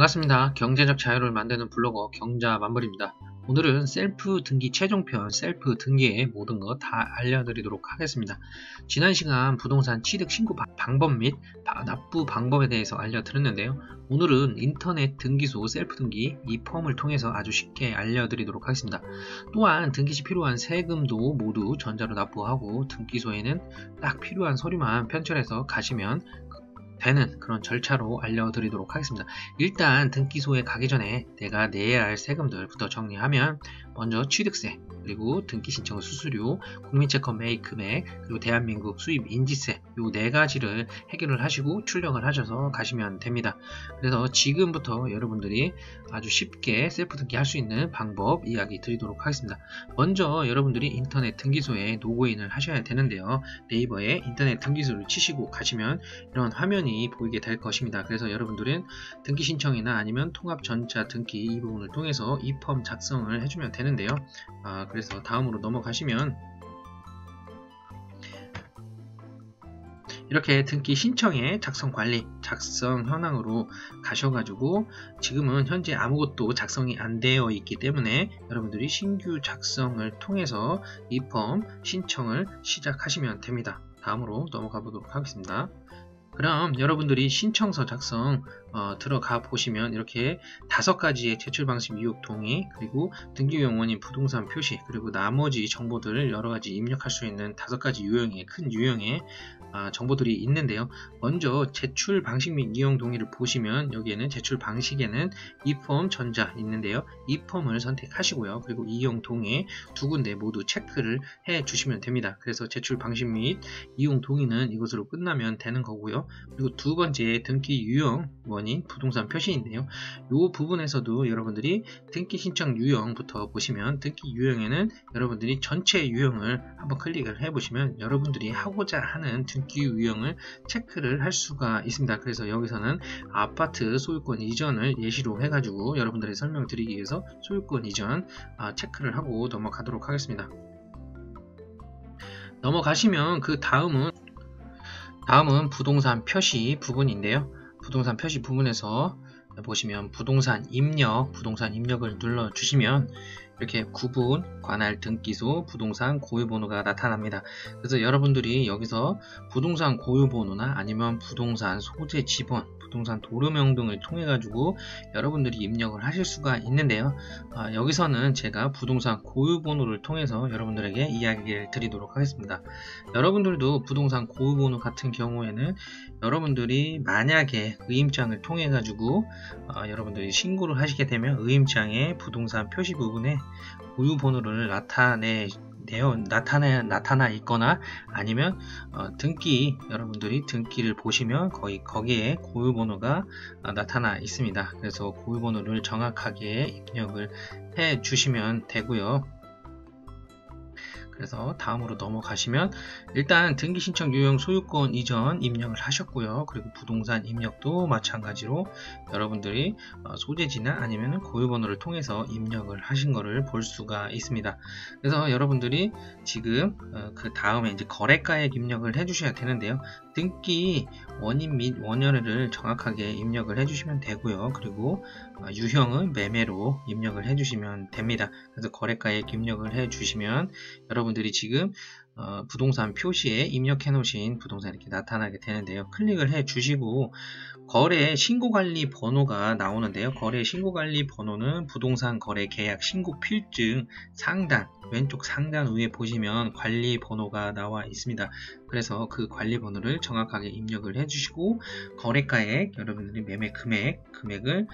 반갑습니다. 경제적 자유를 만드는 블로거 경자만블입니다. 오늘은 셀프 등기 최종편 셀프 등기의 모든 것 다 알려드리도록 하겠습니다. 지난 시간 부동산 취득 신고 방법 및 납부 방법에 대해서 알려드렸는데요. 오늘은 인터넷 등기소 셀프 등기 이 펌을 통해서 아주 쉽게 알려드리도록 하겠습니다. 또한 등기 시 필요한 세금도 모두 전자로 납부하고 등기소에는 딱 필요한 서류만 편철해서 가시면 되는 그런 절차로 알려드리도록 하겠습니다. 일단 등기소에 가기 전에 내가 내야 할 세금들부터 정리하면 먼저 취득세, 그리고 등기 신청 수수료, 국민채권 매입 금액, 그리고 대한민국 수입 인지세 요 네 가지를 해결을 하시고 출력을 하셔서 가시면 됩니다. 그래서 지금부터 여러분들이 아주 쉽게 셀프 등기 할 수 있는 방법 이야기 드리도록 하겠습니다. 먼저 여러분들이 인터넷 등기소에 로그인을 하셔야 되는데요. 네이버에 인터넷 등기소를 치시고 가시면 이런 화면이 보이게 될 것입니다. 그래서 여러분들은 등기 신청이나 아니면 통합 전자 등기 이 부분을 통해서 이 펌 작성을 해주면 되는데요. 그래서 다음으로 넘어가시면 이렇게 등기 신청의 작성 관리, 작성 현황으로 가셔가지고 지금은 현재 아무것도 작성이 안 되어 있기 때문에 여러분들이 신규 작성을 통해서 이 펌 신청을 시작하시면 됩니다. 다음으로 넘어가 보도록 하겠습니다. 그럼 여러분들이 신청서 작성 들어가 보시면 이렇게 5가지의 제출 방식 유효 동의, 그리고 등기 용어인 부동산 표시, 그리고 나머지 정보들을 여러가지 입력할 수 있는 5가지 유형의 큰 유형의 정보들이 있는데요. 먼저 제출 방식 및 이용 동의를 보시면 여기에는 제출 방식에는 이 펌 전자 있는데요. 이 펌을 선택하시고요. 그리고 이용 동의 두 군데 모두 체크를 해 주시면 됩니다. 그래서 제출 방식 및 이용 동의는 이것으로 끝나면 되는 거고요. 그리고 두 번째 등기 유형 원인 부동산 표시인데요. 이 부분에서도 여러분들이 등기 신청 유형부터 보시면 등기 유형에는 여러분들이 전체 유형을 한번 클릭을 해 보시면 여러분들이 하고자 하는 등기 유형을 체크를 할 수가 있습니다. 그래서 여기서는 아파트 소유권 이전을 예시로 해가지고 여러분들의 설명을 드리기 위해서 소유권 이전 체크를 하고 넘어가도록 하겠습니다. 넘어가시면 그 다음은 부동산 표시 부분인데요. 부동산 표시 부분에서 보시면 부동산 입력을 눌러주시면 이렇게 구분, 관할 등기소, 부동산 고유번호가 나타납니다. 그래서 여러분들이 여기서 부동산 고유번호나 아니면 부동산 소재 지번, 부동산 도료명 등을 통해 가지고 여러분들이 입력을 하실 수가 있는데요. 여기서는 제가 부동산 고유번호를 통해서 여러분들에게 이야기를 드리도록 하겠습니다. 여러분들도 부동산 고유번호 같은 경우에는 여러분들이 만약에 의임장을 통해 가지고 여러분들이 신고를 하시게 되면 의임장의 부동산 표시 부분에 고유번호를 나타나 있거나 아니면 여러분들이 등기를 보시면 거기에 고유번호가 나타나 있습니다. 그래서 고유번호를 정확하게 입력을 해 주시면 되고요. 그래서 다음으로 넘어가시면 일단 등기 신청 유형 소유권 이전 입력을 하셨고요. 그리고 부동산 입력도 마찬가지로 여러분들이 소재지나 아니면 고유번호를 통해서 입력을 하신 거를 볼 수가 있습니다. 그래서 여러분들이 지금 그 다음에 이제 거래가액 입력을 해 주셔야 되는데요. 등기 원인 및 원료를 정확하게 입력을 해주시면 되고요. 그리고 유형은 매매로 입력을 해주시면 됩니다. 그래서 거래가액 입력을 해주시면 여러분들이 지금 부동산 표시에 입력해 놓으신 부동산이 이렇게 나타나게 되는데요. 클릭을 해 주시고 거래 신고관리 번호가 나오는데요. 거래 신고관리 번호는 부동산 거래 계약 신고 필증 상단 왼쪽 상단 위에 보시면 관리 번호가 나와 있습니다. 그래서 그 관리 번호를 정확하게 입력을 해 주시고 거래가액 여러분들이 매매 금액을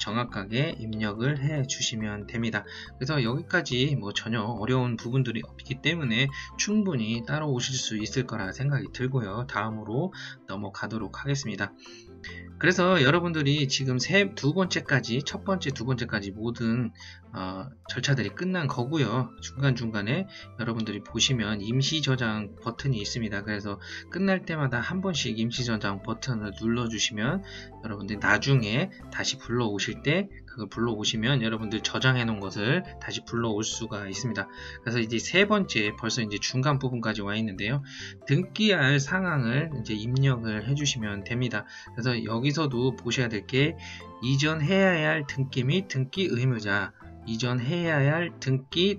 정확하게 입력을 해 주시면 됩니다. 그래서 여기까지 뭐 전혀 어려운 부분들이 없기 때문에 충분히 따라오실 수 있을 거라 생각이 들고요. 다음으로 넘어가도록 하겠습니다. 그래서 여러분들이 지금 첫 번째, 두 번째까지 모든 절차들이 끝난 거고요. 중간중간에 여러분들이 보시면 임시 저장 버튼이 있습니다. 그래서 끝날 때마다 한 번씩 임시 저장 버튼을 눌러주시면 여러분들이 나중에 다시 불러오실 때 그걸 불러오시면 여러분들 저장해 놓은 것을 다시 불러올 수가 있습니다. 그래서 이제 세 번째 벌써 이제 중간 부분까지 와 있는데요. 등기할 상황을 이제 입력을 해주시면 됩니다. 그래서 여기서도 보셔야 될 게 이전해야 할 등기 및 등기 의무자, 이전해야 할 등기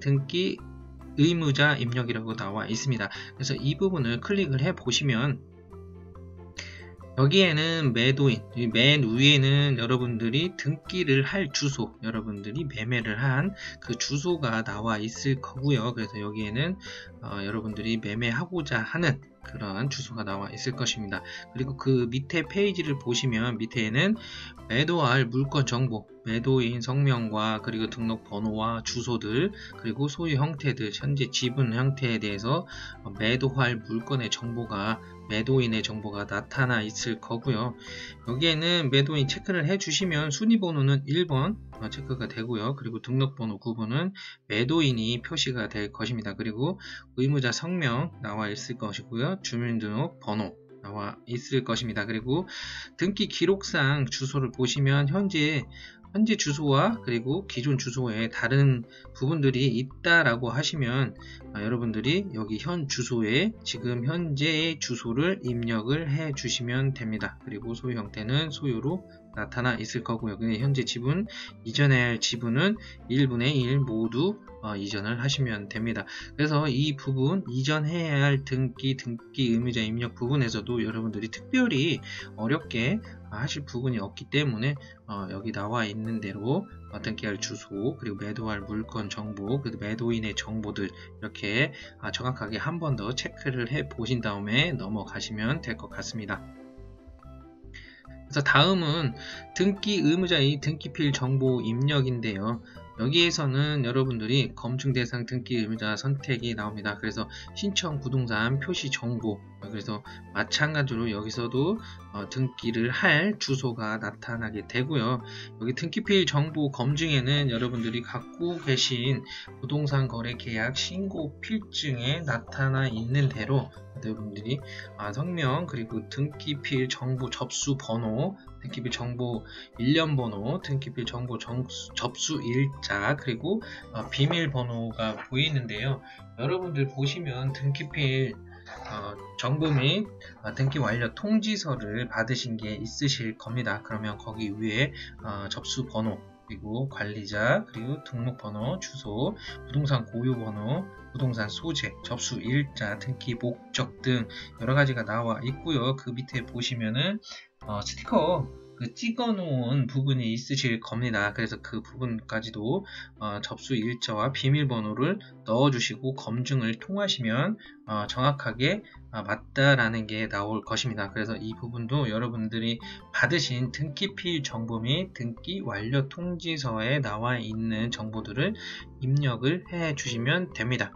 의무자 입력이라고 나와 있습니다. 그래서 이 부분을 클릭을 해 보시면 여기에는 매도인, 맨 위에는 여러분들이 등기를 할 주소, 여러분들이 매매를 한 그 주소가 나와 있을 거고요. 그래서 여기에는 여러분들이 매매하고자 하는 그런 주소가 나와 있을 것입니다. 그리고 그 밑에 페이지를 보시면 밑에는 매도할 물건 정보, 매도인 성명과 그리고 등록번호와 주소들, 그리고 소유 형태들, 현재 지분 형태에 대해서 매도할 물건의 정보가, 매도인의 정보가 나타나 있을 거고요. 여기에는 매도인 체크를 해주시면 순위번호는 1번 체크가 되고요. 그리고 등록번호 9번은 매도인이 표시가 될 것입니다. 그리고 의무자 성명 나와 있을 것이고요. 주민등록번호 나와 있을 것입니다. 그리고 등기 기록상 주소를 보시면 현재 주소와 그리고 기존 주소에 다른 부분들이 있다라고 하시면 여러분들이 여기 현 주소에 지금 현재의 주소를 입력을 해 주시면 됩니다. 그리고 소유 형태는 소유로 나타나 있을 거고요. 근데 현재 지분, 이전해야 할 지분은 1분의 1 모두 이전을 하시면 됩니다. 그래서 이 부분, 이전해야 할 등기 의무자 입력 부분에서도 여러분들이 특별히 어렵게 하실 부분이 없기 때문에 여기 나와 있는 대로 등기할 주소, 그리고 매도할 물건 정보, 그리고 매도인의 정보들 이렇게 정확하게 한 번 더 체크를 해 보신 다음에 넘어가시면 될 것 같습니다. 그래서 다음은 등기 의무자의 등기필 정보 입력인데요. 여기에서는 여러분들이 검증 대상 등기 의무자 선택이 나옵니다. 그래서 신청 부동산 표시 정보, 그래서 마찬가지로 여기서도 등기를 할 주소가 나타나게 되고요. 여기 등기필 정보 검증에는 여러분들이 갖고 계신 부동산 거래 계약 신고 필증에 나타나 있는 대로 여러분들이 성명, 그리고 등기필 정보 접수 번호, 등기필 정보 일련 번호, 등기필 정보 접수 일자, 그리고 비밀번호가 보이는데요. 여러분들 보시면 등기필 정보 및 등기 완료 통지서를 받으신 게 있으실 겁니다. 그러면 거기 위에 접수 번호, 그리고 관리자, 그리고 등록번호, 주소, 부동산 고유번호, 부동산 소재, 접수 일자, 등기 목적 등 여러가지가 나와 있고요. 그 밑에 보시면은 스티커 찍어 놓은 부분이 있으실 겁니다. 그래서 그 부분까지도 접수 일자와 비밀번호를 넣어 주시고 검증을 통하시면 정확하게 맞다라는 게 나올 것입니다. 그래서 이 부분도 여러분들이 받으신 등기필 정보 및 등기 완료 통지서에 나와 있는 정보들을 입력을 해 주시면 됩니다.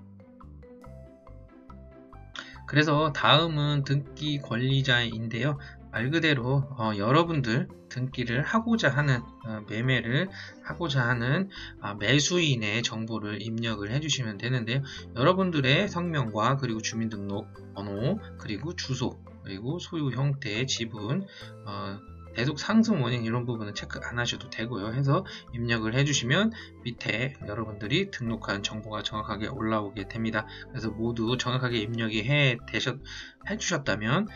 그래서 다음은 등기 관리자인데요. 말 그대로 여러분들 등기를 하고자 하는, 매매를 하고자 하는 매수인의 정보를 입력을 해주시면 되는데요. 여러분들의 성명과 그리고 주민등록번호, 그리고 주소, 그리고 소유 형태, 지분, 계속 상승 원인 이런 부분은 체크 안 하셔도 되고요. 해서 입력을 해주시면 밑에 여러분들이 등록한 정보가 정확하게 올라오게 됩니다. 그래서 모두 정확하게 입력이 해주셨다면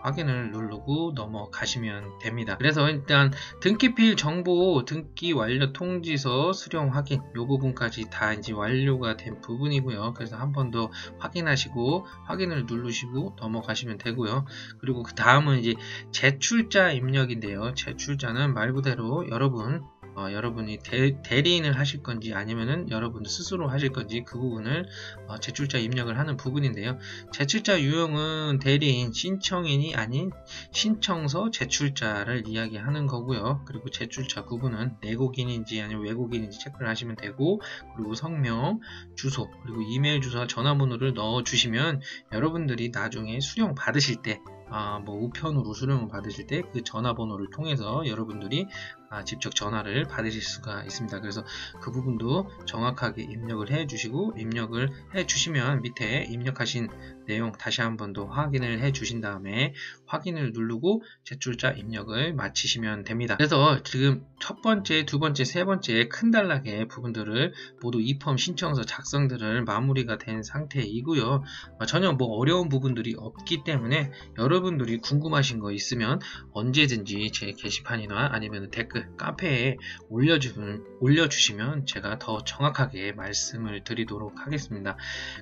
확인을 누르고 넘어가시면 됩니다. 그래서 일단 등기필 정보, 등기 완료 통지서 수령 확인 이 부분까지 다 이제 완료가 된 부분이고요. 그래서 한 번 더 확인하시고 확인을 누르시고 넘어가시면 되고요. 그리고 그 다음은 이제 제출자 입력인데요. 제출자는 말 그대로 여러분이 대리인을 하실 건지 아니면은 여러분 스스로 하실 건지 그 부분을 제출자 입력을 하는 부분인데요. 제출자 유형은 대리인, 신청인이 아닌 신청서 제출자를 이야기하는 거고요. 그리고 제출자 구분은 내국인인지 아니면 외국인인지 체크를 하시면 되고, 그리고 성명, 주소, 그리고 이메일 주소와 전화번호를 넣어 주시면 여러분들이 나중에 수령 받으실 때 우편으로 수령을 받으실 때 그 전화번호를 통해서 여러분들이 직접 전화를 받으실 수가 있습니다. 그래서 그 부분도 정확하게 입력을 해 주시고, 입력을 해 주시면 밑에 입력하신 내용 다시 한번 더 확인을 해 주신 다음에 확인을 누르고 제출자 입력을 마치시면 됩니다. 그래서 지금 첫 번째, 두 번째, 세 번째 큰 단락의 부분들을 모두 이펌 신청서 작성들을 마무리가 된 상태이고요. 전혀 뭐 어려운 부분들이 없기 때문에 여러분들이 궁금하신 거 있으면 언제든지 제 게시판이나 아니면 댓글, 카페에 올려주시면 제가 더 정확하게 말씀을 드리도록 하겠습니다.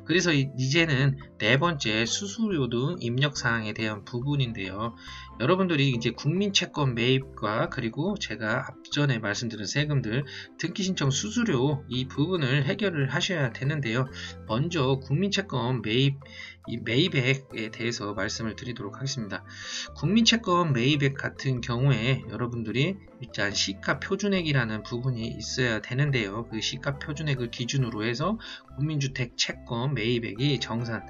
그래서 이제는 네 번째 수수료 등 입력사항에 대한 부분인데요. 여러분들이 이제 국민채권 매입과 그리고 제가 앞전에 말씀드린 세금들, 등기신청 수수료 이 부분을 해결을 하셔야 되는데요. 먼저 국민채권 매입액에 대해서 말씀을 드리도록 하겠습니다. 국민채권 매입액 같은 경우에 여러분들이 일단 시가 표준액이라는 부분이 있어야 되는데요. 그 시가 표준액을 기준으로 해서 국민주택 채권 매입액이 정산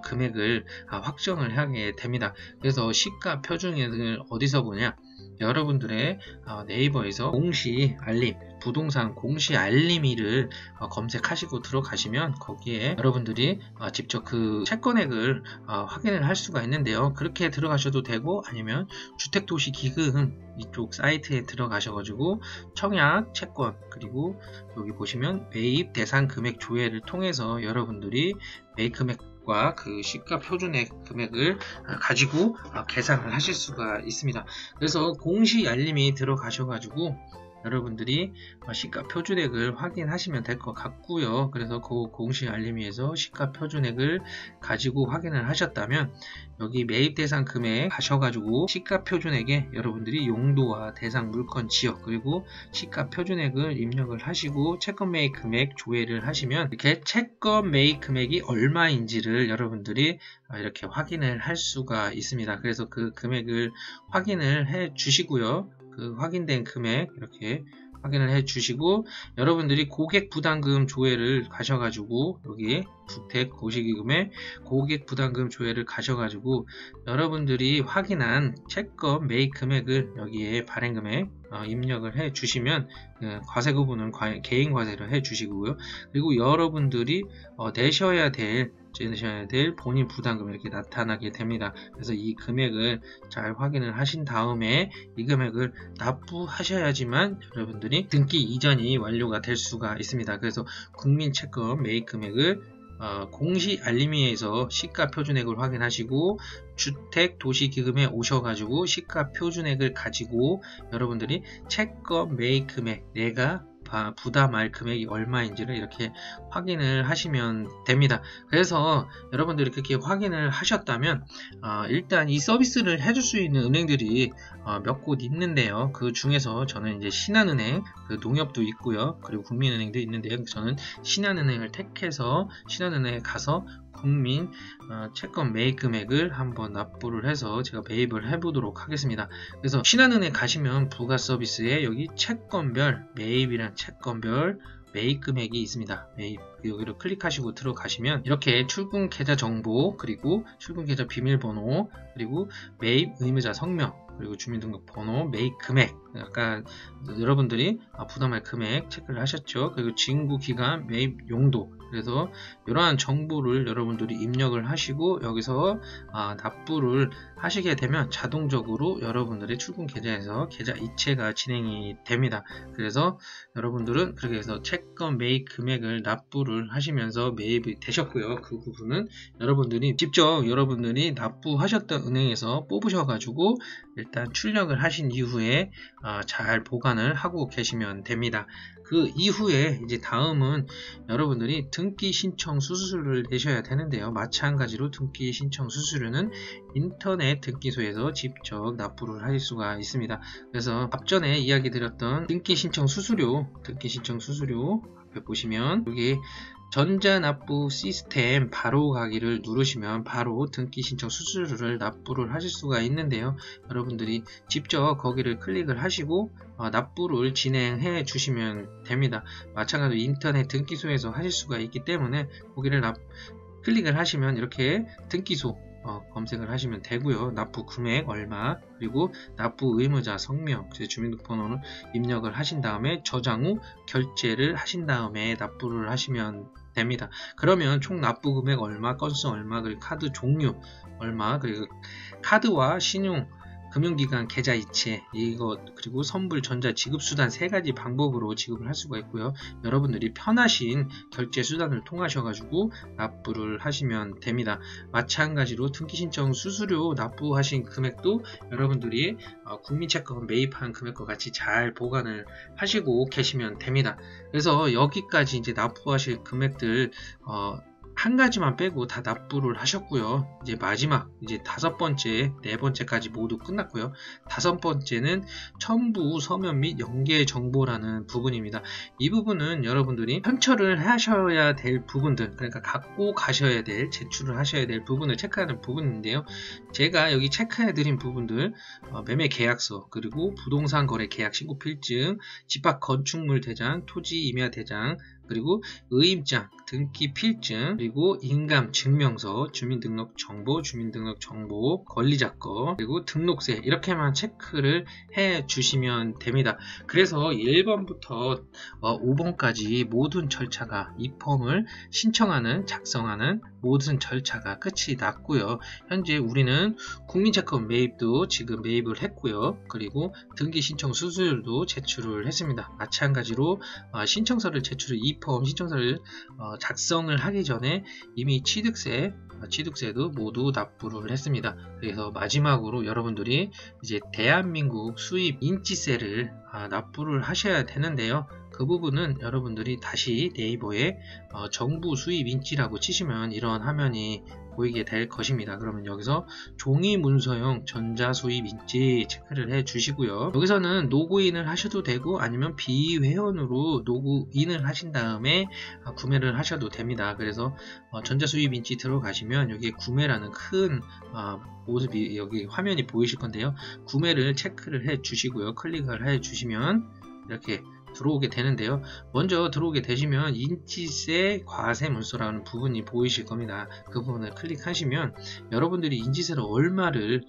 금액을 확정을 하게 됩니다. 그래서 시가 표준액을 어디서 보냐? 여러분들의 네이버에서 공시 알림, 부동산 공시 알림이를 검색하시고 들어가시면 거기에 여러분들이 직접 그 채권액을 확인을 할 수가 있는데요. 그렇게 들어가셔도 되고 아니면 주택도시기금 이쪽 사이트에 들어가셔가지고 청약 채권 그리고 여기 보시면 매입 대상 금액 조회를 통해서 여러분들이 매입 금액과 그 시가 표준액 금액을 가지고 계산을 하실 수가 있습니다. 그래서 공시 알림이 들어가셔가지고 여러분들이 시가 표준액을 확인하시면 될 것 같고요. 그래서 그 공시 알림위에서 시가 표준액을 가지고 확인을 하셨다면 여기 매입 대상 금액 가셔가지고 시가 표준액에 여러분들이 용도와 대상 물건 지역 그리고 시가 표준액을 입력을 하시고 채권 매입 금액 조회를 하시면 이렇게 채권 매입 금액이 얼마인지를 여러분들이 이렇게 확인을 할 수가 있습니다. 그래서 그 금액을 확인을 해 주시고요. 그 확인된 금액 이렇게 확인을 해 주시고 여러분들이 고객 부담금 조회를 가셔가지고 여기 주택 도시기금의 고객 부담금 조회를 가셔가지고 여러분들이 확인한 채권 매입 금액을 여기에 발행 금액 입력을 해 주시면 과세 구분은 개인 과세를 해 주시고요. 그리고 여러분들이 내셔야 될 본인 부담금 이렇게 나타나게 됩니다. 그래서 이 금액을 잘 확인을 하신 다음에 이 금액을 납부하셔야지만 여러분들이 등기 이전이 완료가 될 수가 있습니다. 그래서 국민채권 매입 금액을 공시 알림위에서 시가 표준액을 확인하시고 주택 도시기금에 오셔가지고 시가 표준액을 가지고 여러분들이 채권 매입 금액 내가 부담할 금액이 얼마인지를 이렇게 확인을 하시면 됩니다. 그래서 여러분들이 그렇게 확인을 하셨다면 일단 이 서비스를 해줄 수 있는 은행들이 몇 곳 있는데요. 그 중에서 저는 이제 신한은행, 그 농협도 있고요. 그리고 국민은행도 있는데요. 저는 신한은행을 택해서 신한은행에 가서 국민 채권 매입 금액을 한번 납부를 해서 제가 매입을 해보도록 하겠습니다. 그래서 신한은행 가시면 부가 서비스에 여기 채권별 매입이란 채권별 매입 금액이 있습니다. 매입 여기를 클릭하시고 들어가시면 이렇게 출금 계좌 정보 그리고 출금 계좌 비밀번호 그리고 매입 의무자 성명 그리고 주민등록번호 매입 금액 아까 여러분들이 부담할 금액 체크를 하셨죠. 그리고 징구기간 매입 용도 그래서 이러한 정보를 여러분들이 입력을 하시고 여기서 납부를 하시게 되면 자동적으로 여러분들의 출금 계좌에서 계좌 이체가 진행이 됩니다. 그래서 여러분들은 그렇게 해서 채권 매입 금액을 납부를 하시면서 매입이 되셨고요. 그 부분은 여러분들이 직접 여러분들이 납부하셨던 은행에서 뽑으셔가지고 일단 출력을 하신 이후에 잘 보관을 하고 계시면 됩니다. 그 이후에 이제 다음은 여러분들이 등기 신청 수수료를 내셔야 되는데요. 마찬가지로 등기 신청 수수료는 인터넷 등기소에서 직접 납부를 하실 수가 있습니다. 그래서 앞전에 이야기 드렸던 등기 신청 수수료 앞에 보시면 여기 전자납부 시스템 바로 가기를 누르시면 바로 등기 신청 수수료를 납부를 하실 수가 있는데요. 여러분들이 직접 거기를 클릭을 하시고 납부를 진행해 주시면 됩니다. 마찬가지로 인터넷 등기소에서 하실 수가 있기 때문에 거기를 클릭을 하시면 이렇게 등기소 검색을 하시면 되고요. 납부 금액 얼마, 그리고 납부 의무자 성명, 주민등록번호를 입력을 하신 다음에 저장 후 결제를 하신 다음에 납부를 하시면 됩니다. 그러면 총 납부 금액 얼마, 건수 얼마, 그리고 카드 종류 얼마, 그리고 카드와 신용 금융기관 계좌 이체, 그리고 선불, 전자, 지급수단 3가지 방법으로 지급을 할 수가 있고요. 여러분들이 편하신 결제 수단을 통하셔가지고 납부를 하시면 됩니다. 마찬가지로 등기신청 수수료 납부하신 금액도 여러분들이 국민채권 매입한 금액과 같이 잘 보관을 하시고 계시면 됩니다. 그래서 여기까지 이제 납부하실 금액들 한 가지만 빼고 다 납부를 하셨고요. 이제 마지막 이제 5번째, 4번째까지 모두 끝났고요. 5번째는 첨부 서면 및 연계 정보라는 부분입니다. 이 부분은 여러분들이 편철을 하셔야 될 부분들, 그러니까 갖고 가셔야 될, 제출을 하셔야 될 부분을 체크하는 부분인데요. 제가 여기 체크해 드린 부분들, 매매 계약서, 그리고 부동산 거래 계약 신고 필증, 집합 건축물 대장, 토지 임야 대장, 그리고 의임장, 등기 필증, 그리고 인감 증명서, 주민등록정보, 권리자거, 그리고 등록세, 이렇게만 체크를 해 주시면 됩니다. 그래서 1번부터 5번까지 모든 절차가 이 폼을 신청하는, 작성하는 모든 절차가 끝이 났고요. 현재 우리는 국민채권 매입도 지금 매입을 했고요. 그리고 등기 신청 수수료도 제출을 했습니다. 마찬가지로 신청서를 이 폼 신청서를 작성을 하기 전에 이미 취득세도 모두 납부를 했습니다. 그래서 마지막으로 여러분들이 이제 대한민국 수입 인지세를 납부를 하셔야 되는데요. 그 부분은 여러분들이 다시 네이버에 정부 수입 인지라고 치시면 이런 화면이 보이게 될 것입니다. 그러면 여기서 종이 문서용 전자수입 인지 체크를 해 주시고요. 여기서는 로그인을 하셔도 되고 아니면 비회원으로 로그인을 하신 다음에 구매를 하셔도 됩니다. 그래서 전자수입 인지 들어가시면 여기에 구매라는 큰 모습이 여기 화면이 보이실 건데요. 구매를 체크를 해 주시고요. 클릭을 해 주시면 이렇게 들어오게 되는데요. 먼저 들어오게 되시면 인지세 과세 문서라는 부분이 보이실 겁니다. 그 부분을 클릭하시면 여러분들이 인지세를 얼마를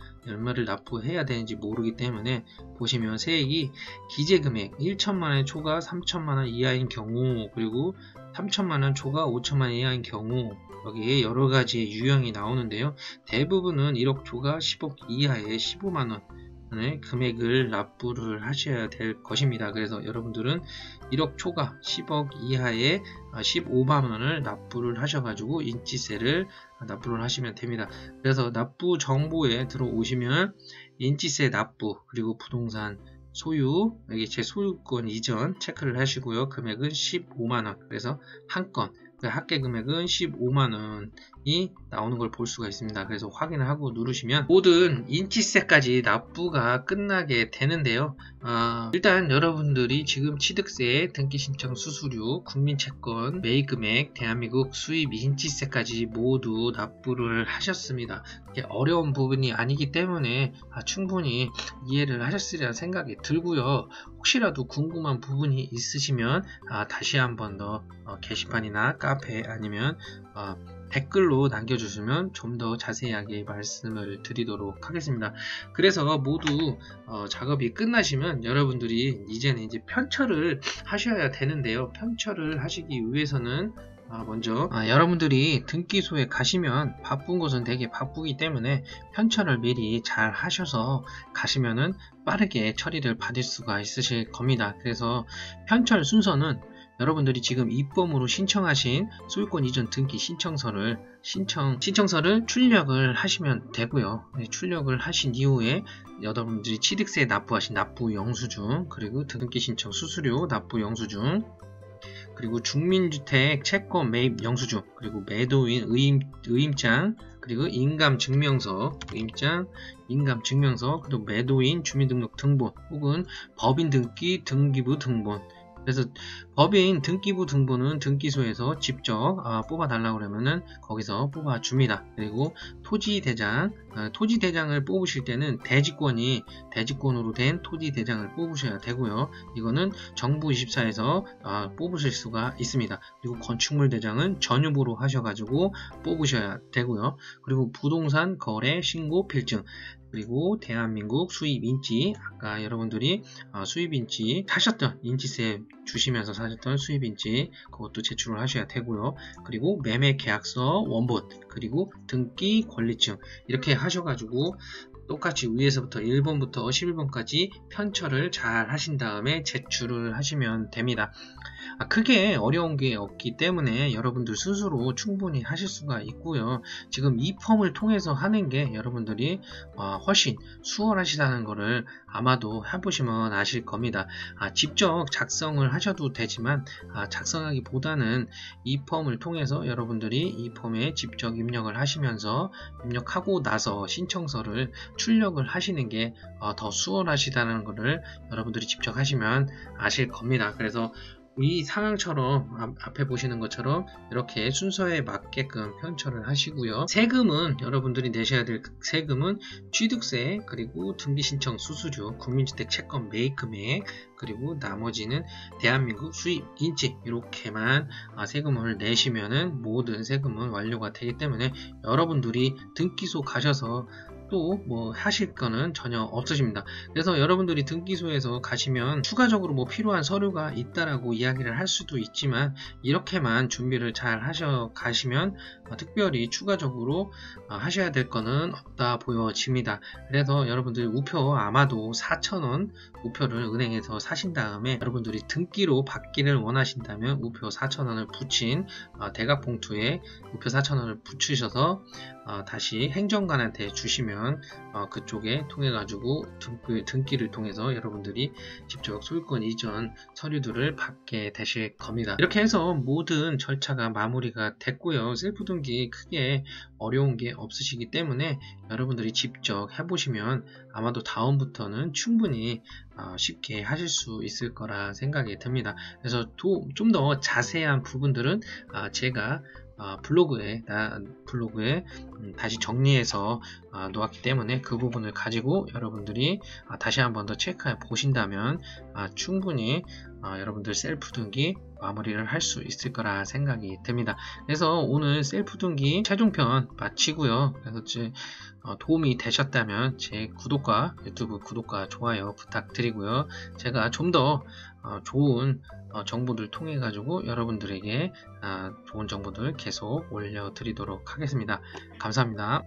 납부해야 되는지 모르기 때문에 보시면 세액이 기재금액 1천만원 초과 3천만원 이하인 경우, 그리고 3천만원 초과 5천만원 이하인 경우, 여기에 여러가지 유형이 나오는데요. 대부분은 1억 초과 10억 이하의 15만원 금액을 납부를 하셔야 될 것입니다. 그래서 여러분들은 1억 초과 10억 이하의 15만원을 납부를 하셔가지고 인지세를 납부를 하시면 됩니다. 그래서 납부 정보에 들어오시면 인지세 납부, 그리고 부동산 소유, 여기 제 소유권 이전 체크를 하시고요. 금액은 15만원, 그래서 한 건, 합계 금액은 15만원이 나오는 걸 볼 수가 있습니다. 그래서 확인을 하고 누르시면 모든 인지세까지 납부가 끝나게 되는데요. 일단 여러분들이 지금 취득세, 등기신청 수수료, 국민채권, 매입금액, 대한민국 수입 인지세까지 모두 납부를 하셨습니다. 어려운 부분이 아니기 때문에 충분히 이해를 하셨으리라 생각이 들고요. 혹시라도 궁금한 부분이 있으시면 다시 한번 더 게시판이나 카페 아니면 댓글로 남겨주시면 좀 더 자세하게 말씀을 드리도록 하겠습니다. 그래서 모두 작업이 끝나시면 여러분들이 이제는 편철을 하셔야 되는데요. 편철을 하시기 위해서는 먼저 여러분들이 등기소에 가시면 바쁜 곳은 되게 바쁘기 때문에 편철을 미리 잘 하셔서 가시면은 빠르게 처리를 받을 수가 있으실 겁니다. 그래서 편철 순서는 여러분들이 지금 입범으로 신청하신 소유권 이전 등기 신청서를 출력을 하시면 되고요. 출력을 하신 이후에 여러분들이 취득세 납부하신 납부 영수증, 그리고 등기 신청 수수료 납부 영수증, 그리고 중민주택 채권 매입 영수증, 그리고 매도인 의임장, 그리고 인감증명서, 그리고 매도인 주민등록 등본 혹은 법인 등기 등기부 등본, 그래서 법인 등기부 등본은 등기소에서 직접 뽑아 달라고 그러면은 거기서 뽑아 줍니다. 그리고 토지대장을 뽑으실 때는 대지권으로 된 토지대장을 뽑으셔야 되고요. 이거는 정부24에서 뽑으실 수가 있습니다. 그리고 건축물 대장은 전유부로 하셔가지고 뽑으셔야 되고요. 그리고 부동산 거래 신고 필증, 그리고 대한민국 수입인지, 아까 여러분들이 수입인지 사셨던, 인지세 주시면서 사셨던 수입인지 그것도 제출을 하셔야 되고요. 그리고 매매계약서 원본, 그리고 등기 권리증 이렇게 하셔가지고 똑같이 위에서부터 1번부터 11번까지 편철을 잘 하신 다음에 제출을 하시면 됩니다. 크게 어려운 게 없기 때문에 여러분들 스스로 충분히 하실 수가 있고요. 지금 이 펌을 통해서 하는 게 여러분들이 훨씬 수월하시다는 것을 아마도 해보시면 아실 겁니다. 직접 작성을 하셔도 되지만 작성하기보다는 이 펌을 통해서 여러분들이 이 펌에 직접 입력을 하시면서 입력하고 나서 신청서를 출력을 하시는 게 더 수월하시다는 것을 여러분들이 직접 하시면 아실 겁니다. 그래서 이 상황처럼 앞에 보시는 것처럼 이렇게 순서에 맞게끔 편철을 하시고요. 세금은 여러분들이 내셔야 될 세금은 취득세, 그리고 등기신청 수수료, 국민주택 채권 매입금액, 그리고 나머지는 대한민국 수입인지 이렇게만 세금을 내시면은 모든 세금은 완료가 되기 때문에 여러분들이 등기소 가셔서 또 뭐 하실 거는 전혀 없으십니다. 그래서 여러분들이 등기소에서 가시면 추가적으로 뭐 필요한 서류가 있다라고 이야기를 할 수도 있지만 이렇게만 준비를 잘 하셔 가시면 특별히 추가적으로 하셔야 될 거는 없다 보여집니다. 그래서 여러분들 우표 아마도 4,000원 우표를 은행에서 사신 다음에 여러분들이 등기로 받기를 원하신다면 우표 4,000원을 붙인 대각봉투에 우표 4,000원을 붙이셔서 다시 행정관한테 주시면 그쪽에 통해 가지고 등기를 통해서 여러분들이 직접 소유권 이전 서류들을 받게 되실 겁니다. 이렇게 해서 모든 절차가 마무리가 됐고요. 셀프 등기 크게 어려운 게 없으시기 때문에 여러분들이 직접 해보시면 아마도 다음부터는 충분히 쉽게 하실 수 있을 거라 생각이 듭니다. 그래서 좀 더 자세한 부분들은 제가 블로그에 다시 정리해서 놓았기 때문에 그 부분을 가지고 여러분들이 다시 한번 더 체크해 보신다면 충분히 여러분들 셀프 등기 마무리를 할 수 있을 거라 생각이 듭니다. 그래서 오늘 셀프 등기 최종편 마치고요. 그래서 도움이 되셨다면 제 유튜브 구독과 좋아요 부탁드리고요. 제가 좀 더 좋은 정보들 통해 가지고 여러분들에게 좋은 정보들 계속 올려드리도록 하겠습니다. 감사합니다.